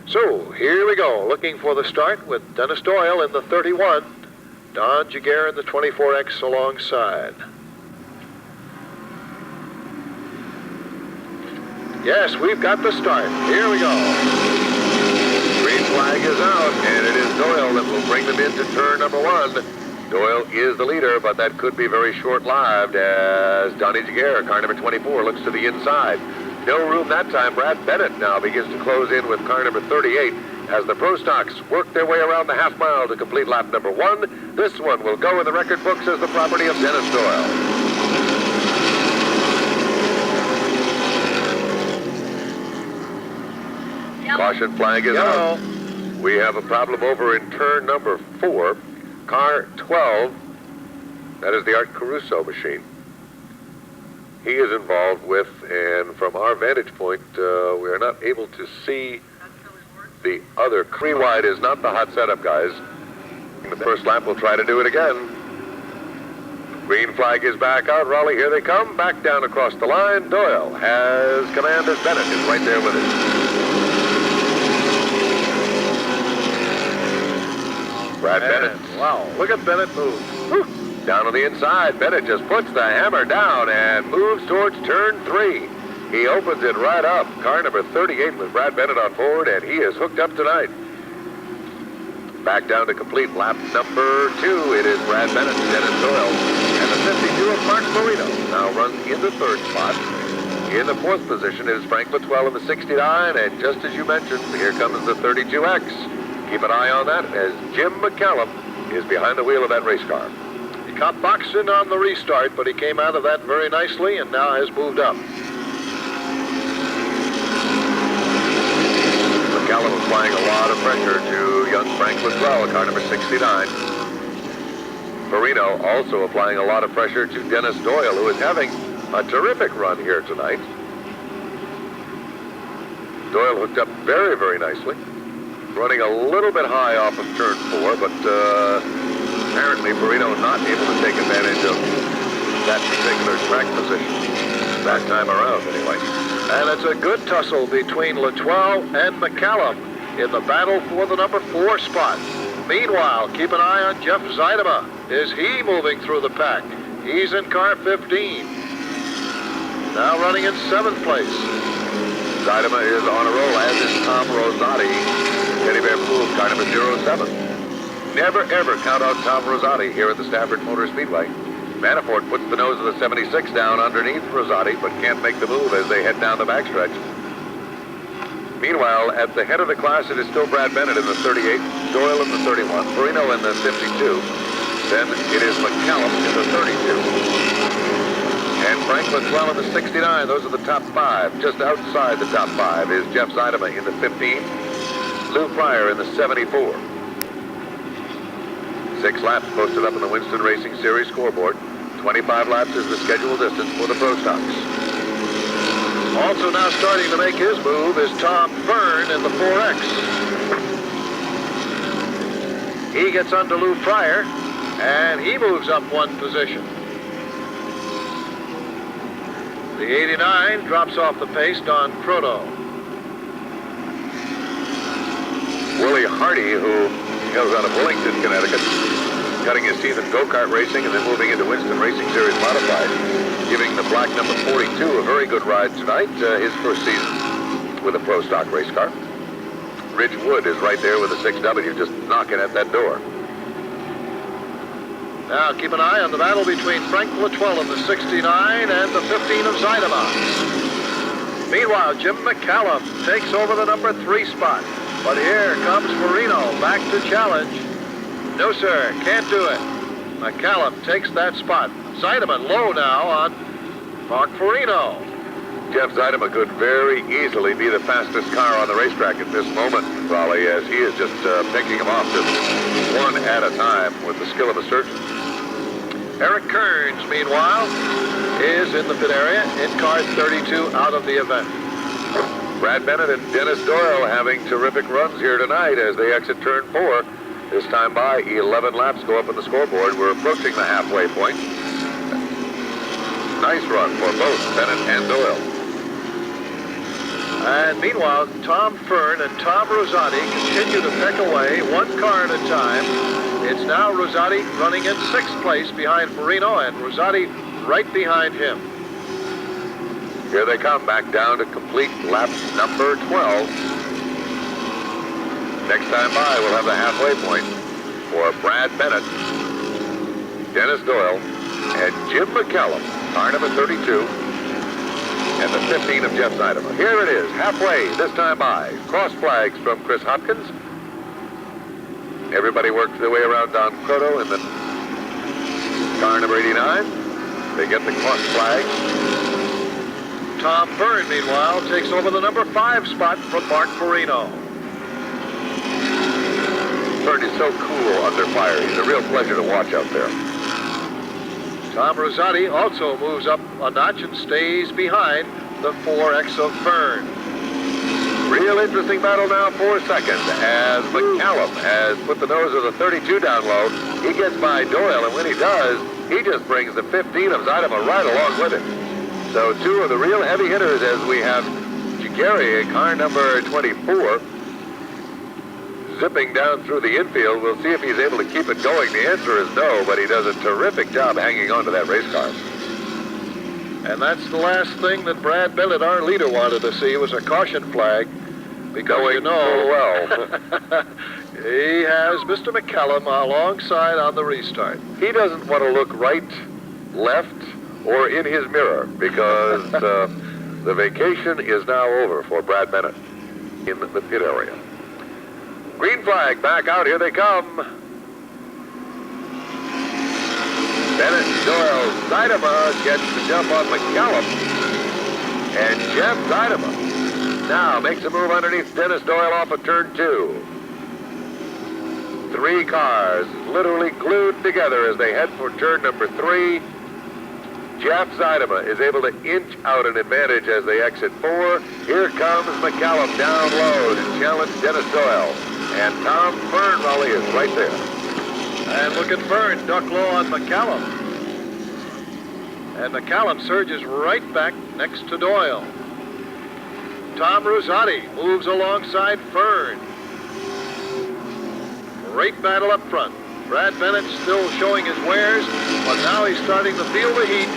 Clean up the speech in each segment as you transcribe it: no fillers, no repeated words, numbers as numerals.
So, here we go, looking for the start with Dennis Doyle in the 31, Don Jaguar in the 24X alongside. Yes, we've got the start. Here we go. Green flag is out, and it is Doyle that will bring them into turn number 1. Doyle is the leader, but that could be very short-lived as Donnie Jaguar, car number 24, looks to the inside. No room that time. Brad Bennett now begins to close in with car number 38 as the Pro Stocks work their way around the half mile to complete lap number 1. This one will go in the record books as the property of Dennis Doyle. Caution flag is out. We have a problem over in turn number 4. Car 12, that is the Art Caruso machine. He is involved with, and from our vantage point, we are not able to see the other. 3 wide is not the hot setup, guys. In the first lap, we'll try to do it again. Green flag is back out. Raleigh, here they come. Back down across the line. Doyle has command as Bennett is right there with it. Brad Bennett. Wow, look at Bennett move. Whew. Down on the inside, Bennett just puts the hammer down and moves towards turn 3. He opens it right up. Car number 38 with Brad Bennett on board, and he is hooked up tonight. Back down to complete lap number 2. It is Brad Bennett, Dennis Doyle, and the 52 of Mark Marino now runs in the 3rd spot. In the 4th position is Frank Litwell in the 69, and just as you mentioned, here comes the 32X. Keep an eye on that as Jim McCallum is behind the wheel of that race car. He caught boxing on the restart, but he came out of that very nicely and now has moved up. McCallum applying a lot of pressure to young Frank Litwell, car number 69. Marino also applying a lot of pressure to Dennis Doyle, who is having a terrific run here tonight. Doyle hooked up very, very nicely. Running a little bit high off of turn 4, but apparently Marino not able to take advantage of that particular track position that time around anyway. And it's a good tussle between Litwell and McCallum in the battle for the number 4 spot. Meanwhile, keep an eye on Jeff Zeidema. Is he moving through the pack? He's in car 15. Now running in 7th place. Zeidema is on a roll, as is Tom Rosati. Teddy Bear Pool, car number 07. Never, ever count out Tom Rosati here at the Stafford Motor Speedway. Manafort puts the nose of the 76 down underneath Rosati, but can't make the move as they head down the backstretch. Meanwhile, at the head of the class, it is still Brad Bennett in the 38, Doyle in the 31, Marino in the 52. Then it is McCallum in the 32. And Frank Litwell in the 69. Those are the top 5. Just outside the top 5 is Jeff Zeidema in the 15. Lou Pryor in the 74. 6 laps posted up in the Winston Racing Series scoreboard. 25 laps is the scheduled distance for the Pro Stocks. Also now starting to make his move is Tom Byrne in the 4X. He gets under Lou Pryor, and he moves up 1 position. The 89 drops off the pace, Don Croto. Willie Hardy, who hails out of Wellington, Connecticut, cutting his teeth in go-kart racing and then moving into Winston Racing Series Modified, giving the black number 42 a very good ride tonight, his first season with a Pro Stock race car. Rich Wood is right there with a 6W, just knocking at that door. Now keep an eye on the battle between Frank Litwell in the 69 and the 15 of Zeidema. Meanwhile, Jim McCallum takes over the number 3 spot. But here comes Marino back to challenge. No, sir, can't do it. McCallum takes that spot. Zeidema low now on Mark Marino. Jeff Zeidema could very easily be the fastest car on the racetrack at this moment, Raleigh, as he is just picking them off just 1 at a time with the skill of a surgeon. Eric Kearns, meanwhile, is in the pit area in car 32 out of the event. Brad Bennett and Dennis Doyle having terrific runs here tonight as they exit turn 4. This time by 11 laps go up on the scoreboard. We're approaching the halfway point. Nice run for both Bennett and Doyle. And meanwhile, Tom Fern and Tom Rosati continue to peck away, one car at a time. It's now Rosati running in 6th place behind Farino, and Rosati right behind him. Here they come back down to complete lap number 12. Next time by, we'll have the halfway point for Brad Bennett, Dennis Doyle, and Jim McCallum, car number 32, and the 15 of Jeff Seidema. Here it is, halfway, this time by. Cross flags from Chris Hopkins. Everybody works their way around Don Croto in the car number 89. They get the cross flag. Tom Fern, meanwhile, takes over the number 5 spot from Mark Farino. Fern is so cool under fire. He's a real pleasure to watch out there. Tom Rosati also moves up a notch and stays behind the 4X of Fern. Real interesting battle now for second as McCallum has put the nose of the 32 down low. He gets by Doyle, and when he does, he just brings the 15 of Seidema right along with him. So two of the real heavy hitters as we have Gary, car number 24, zipping down through the infield. We'll see if he's able to keep it going. The answer is no, but he does a terrific job hanging on to that race car. And that's the last thing that Brad Bennett, our leader, wanted to see was a caution flag. Because going you know, well. he has Mr. McCallum alongside on the restart. He doesn't want to look right, left, or in his mirror because the vacation is now over for Brad Bennett in the pit area. Green flag back out. Here they come. Bennett, Doyle, Seidema gets the jump on McCallum. And Jeff Seidema now makes a move underneath Dennis Doyle off of turn 2. 3 cars literally glued together as they head for turn number 3. Jeff Seidema is able to inch out an advantage as they exit 4. Here comes McCallum down low to challenge Dennis Doyle. And Tom Fern Raleigh is right there. And look at Fern, duck low on McCallum. And McCallum surges right back next to Doyle. Tom Rosati moves alongside Fern. Great battle up front. Brad Bennett still showing his wares, but now he's starting to feel the heat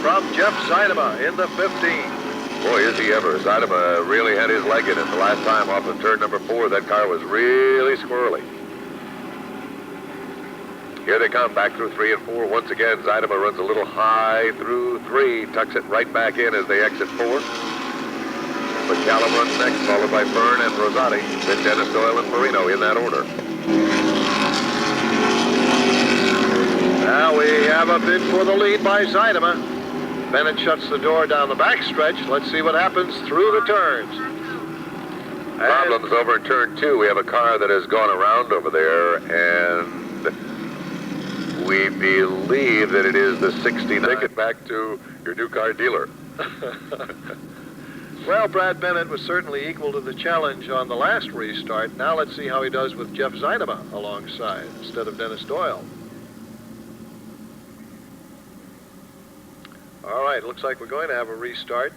from Jeff Seidema in the 15. Boy, is he ever. Seidema really had his leg in it the last time off of turn number 4. That car was really squirrely. Here they come back through 3 and 4. Once again, Seidema runs a little high through 3, tucks it right back in as they exit 4. McCallum runs next, followed by Fern and Rosati, then Dennis Doyle and Farino in that order. Now we have a bid for the lead by Seidema. Bennett shuts the door down the backstretch. Let's see what happens through the turns. Problems over in turn 2. We have a car that has gone around over there, and we believe that it is the 69. Take it back to your new car dealer. Well, Brad Bennett was certainly equal to the challenge on the last restart. Now let's see how he does with Jeff Seidema alongside instead of Dennis Doyle. All right, looks like we're going to have a restart.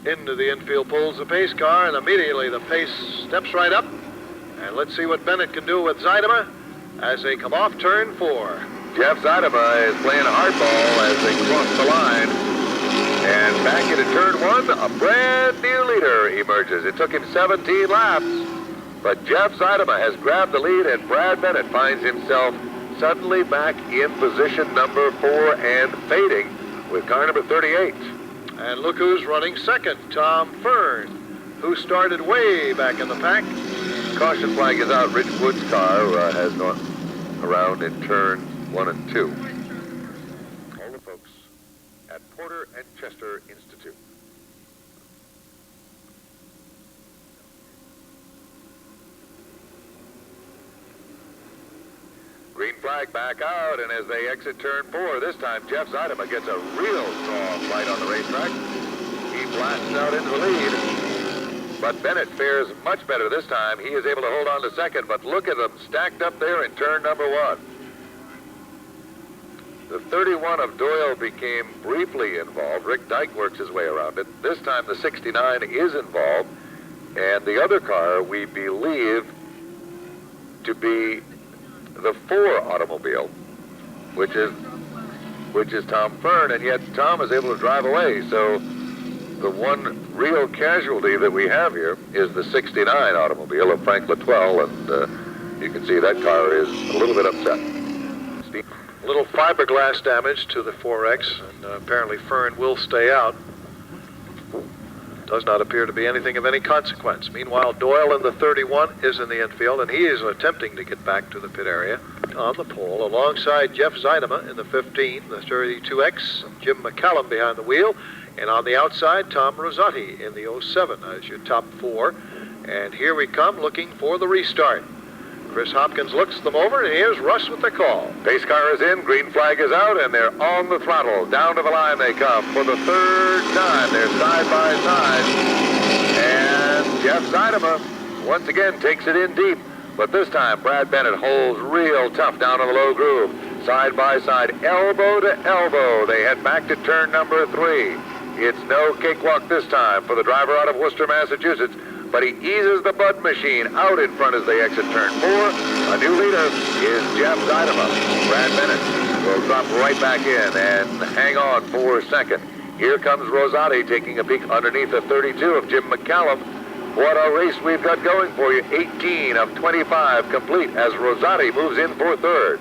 Into the infield pulls the pace car, and immediately the pace steps right up. And let's see what Bennett can do with Seidema as they come off turn 4. Jeff Seidema is playing hardball as they cross the line. And back into turn 1, a brand new leader emerges. It took him 17 laps. But Jeff Seidema has grabbed the lead, and Brad Bennett finds himself suddenly back in position number 4 and fading with car number 38. And look who's running second, Tom Fern, who started way back in the pack. Caution flag is out. Rich Wood's car has gone around in turn 1 and 2. All the folks at Porter and Chester Institute. Green flag back out, and as they exit turn 4, this time Jeff Seidema gets a real strong flight on the racetrack. He blasts out into the lead. But Bennett fares much better this time. He is able to hold on to second, but look at them stacked up there in turn number 1. The 31 of Doyle became briefly involved. Rick Dyke works his way around it. This time the 69 is involved. And the other car we believe to be the 4 automobile, which is Tom Fern, and yet Tom is able to drive away. So the one real casualty that we have here is the 69 automobile of Frank Latwell, and you can see that car is a little bit upset. A little fiberglass damage to the 4X, and apparently Fern will stay out. Does not appear to be anything of any consequence. Meanwhile, Doyle in the 31 is in the infield, and he is attempting to get back to the pit area on the pole alongside Jeff Zeidema in the 15, the 32X, Jim McCallum behind the wheel, and on the outside, Tom Rosati in the 07 as your top 4. And here we come looking for the restart. Chris Hopkins looks them over, and here's Russ with the call. Pace car is in, green flag is out, and they're on the throttle. Down to the line they come for the 3rd time. They're side by side. And Jeff Zeidema once again takes it in deep. But this time, Brad Bennett holds real tough down in the low groove. Side by side, elbow to elbow. They head back to turn number 3. It's no cakewalk this time for the driver out of Worcester, Massachusetts. But he eases the Bud machine out in front as they exit turn 4. A new leader is Jeff Zeidema. Brad Bennett will drop right back in and hang on for 2nd. Here comes Rosati taking a peek underneath the 32 of Jim McCallum. What a race we've got going for you. 18 of 25 complete as Rosati moves in for 3rd.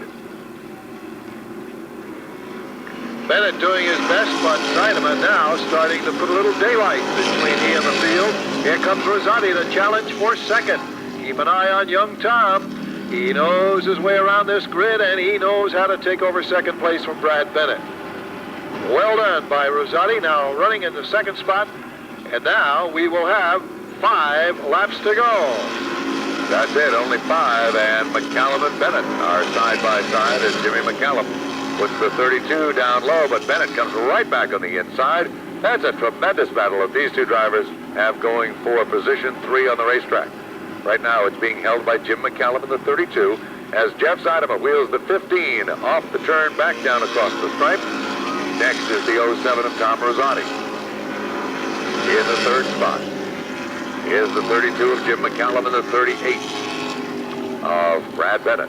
Bennett doing his best, but Zeidema now starting to put a little daylight between he and the field. Here comes Rosati to challenge for 2nd. Keep an eye on young Tom. He knows his way around this grid, and he knows how to take over 2nd place from Brad Bennett. Well done by Rosati, now running in the 2nd spot. And now we will have 5 laps to go. That's it, only 5, and McCallum and Bennett are side by side as Jimmy McCallum puts the 32 down low, but Bennett comes right back on the inside. That's a tremendous battle that these two drivers have going for position 3 on the racetrack. Right now it's being held by Jim McCallum in the 32 as Jeff Zeidema wheels the 15 off the turn back down across the stripe. Next is the 07 of Tom Rosati. In the 3rd spot is the 32 of Jim McCallum and the 38 of Brad Bennett.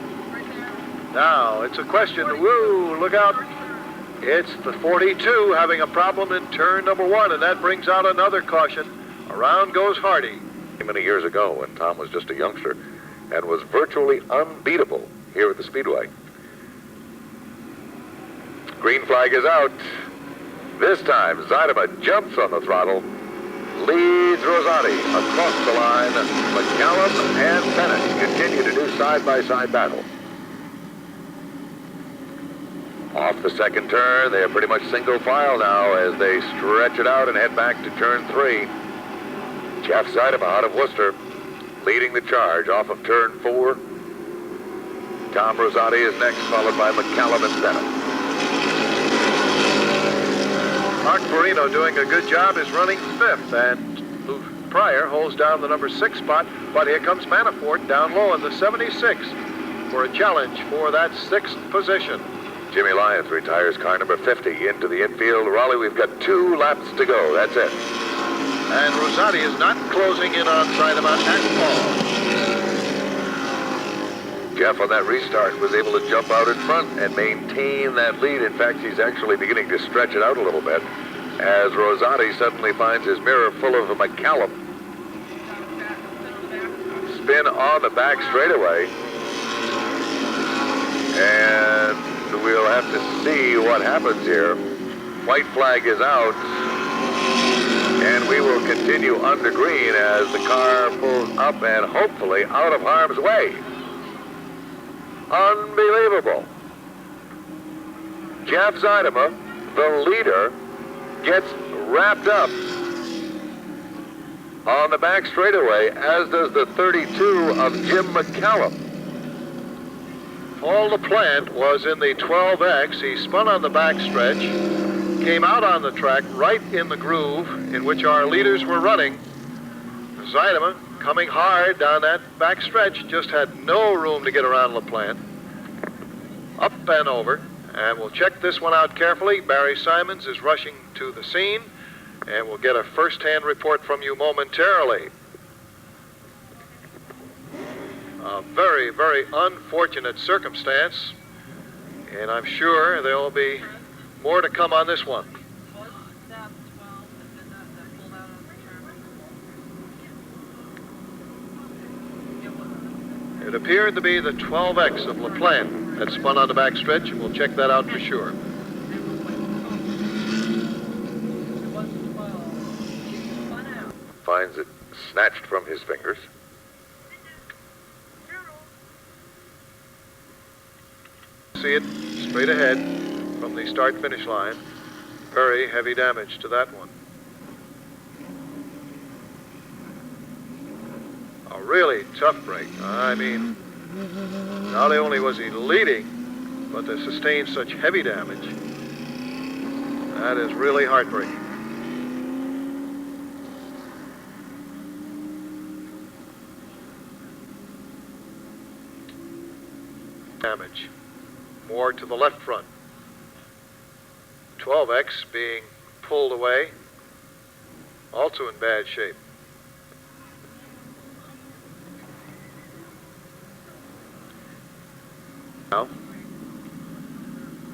Now, it's a question. Woo, look out. It's the 42 having a problem in turn number 1, and that brings out another caution. Around goes Hardy. Many years ago when Tom was just a youngster and was virtually unbeatable here at the Speedway. Green flag is out. This time, Zeidema jumps on the throttle, leads Rosati across the line. McCallum and Bennett continue to do side-by-side battle. Off the 2nd turn, they are pretty much single file now as they stretch it out and head back to turn 3. Jeff Zeidema out of Worcester leading the charge off of turn 4. Tom Rosati is next, followed by McCallum and Bennett. Mark Farino doing a good job, is running 5th, and Lou Pryor holds down the number 6 spot, but here comes Manafort down low in the 76 for a challenge for that 6th position. Jimmy Lyons retires car number 50 into the infield. Raleigh, we've got 2 laps to go. That's it. And Rosati is not closing in on Zeidema at all. Jeff on that restart was able to jump out in front and maintain that lead. In fact, he's actually beginning to stretch it out a little bit as Rosati suddenly finds his mirror full of a McCallum. Spin on the back straightaway. And we'll have to see what happens here. White flag is out, and we will continue under green as the car pulls up and hopefully out of harm's way. Unbelievable. Jeff Zeidema, the leader, gets wrapped up on the back straightaway, as does the 32 of Jim McCallum. All the plant was in the 12X. He spun on the backstretch, came out on the track right in the groove in which our leaders were running. Zeidema coming hard down that backstretch, just had no room to get around LaPlante. Up and over, And we'll check this one out carefully. Barry Simons is rushing to the scene, and we'll get a first-hand report from you momentarily. A very, very unfortunate circumstance, and I'm sure there will be more to come on this one. It appeared to be the 12X of LaPlante that spun on the backstretch, and we'll check that out for sure. Finds it snatched from his fingers. See it straight ahead from the start-finish line. Very heavy damage to that one. A really tough break. I mean, not only was he leading, but to sustain such heavy damage, that is really heartbreaking. Damage. More to the left front. 12X being pulled away, also in bad shape. Now,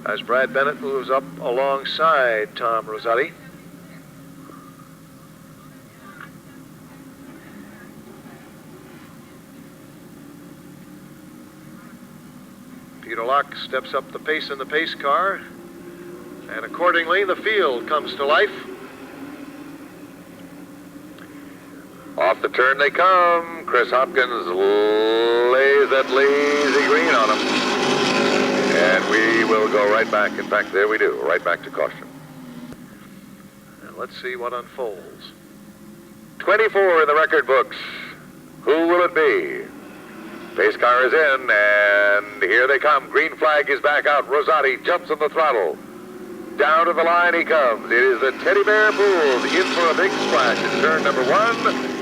as Brad Bennett moves up alongside Tom Rosati, Peter Locke steps up the pace in the pace car, and accordingly the field comes to life. Off the turn they come. Chris Hopkins lays that lazy green on him. And we will go right back. In fact, there we do, right back to caution. And let's see what unfolds. 24 in the record books. Who will it be? Pace car is in, and here they come. Green flag is back out. Rosati jumps on the throttle. Down to the line he comes. It is the Teddy Bear Pools in for a big splash in turn number 1.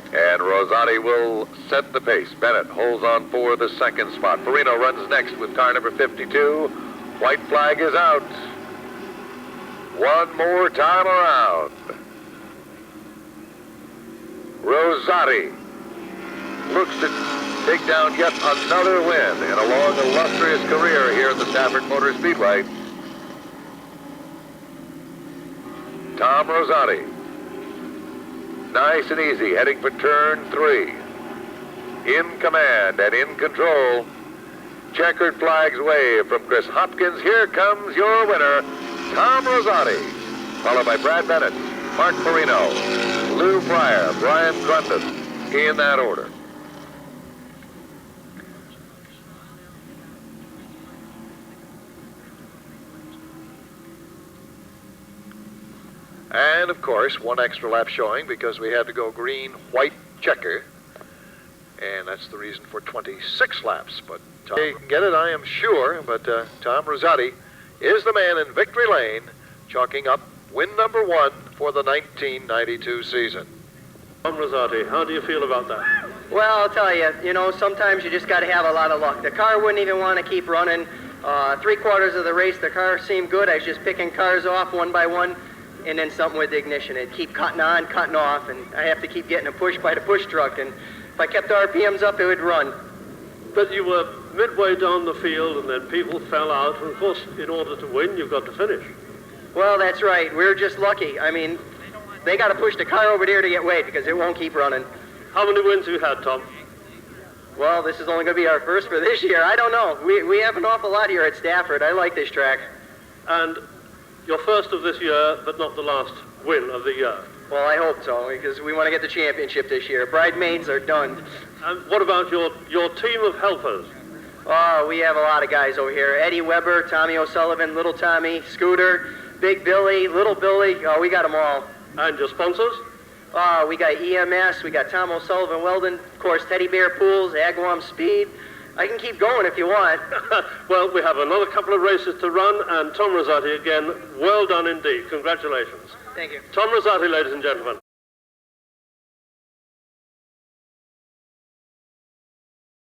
And Rosati will set the pace. Bennett holds on for the second spot. Perino runs next with car number 52. White flag is out. One more time around. Rosati looks to take down yet another win in a long, illustrious career here at the Stafford Motor Speedway. Tom Rosati, nice and easy, heading for turn 3. In command and in control. Checkered flags wave from Chris Hopkins. Here comes your winner, Tom Rosati, followed by Brad Bennett, Mark Perino, Lou Pryor, Brian Grundon, in that order. And of course, one extra lap showing because we had to go green, white, checker. And that's the reason for 26 laps. But Tom can get it, I am sure. But Tom Rosati is the man in victory lane, chalking up win number 1 for the 1992 season. Tom Rosati, how do you feel about that? Well, I'll tell you, sometimes you just got to have a lot of luck. The car wouldn't even want to keep running. 3/4 of the race, the car seemed good. I was just picking cars off one by one. And then something with the ignition. It'd keep cutting on, cutting off, and I have to keep getting a push by the push truck. And if I kept the RPMs up, it would run. But you were midway down the field, and then people fell out. And of course, in order to win, you've got to finish. Well, that's right. We're just lucky. I mean, they got to push the car over there to get weight because it won't keep running. How many wins have you had, Tom? Well, this is only going to be our first for this year. I don't know. We have an awful lot here at Stafford. I like this track. And your first of this year, but not the last win of the year. Well, I hope so, because we want to get the championship this year. Bridesmaids are done. And what about your team of helpers? Oh, we have a lot of guys over here. Eddie Weber, Tommy O'Sullivan, Little Tommy, Scooter, Big Billy, Little Billy. Oh, we got them all. And your sponsors? Oh, we got EMS, we got Tom O'Sullivan Weldon, of course, Teddy Bear Pools, Agawam Speed. I can keep going if you want. Well, we have another couple of races to run, and Tom Rosati again, well done indeed. Congratulations. Thank you. Tom Rosati, ladies and gentlemen.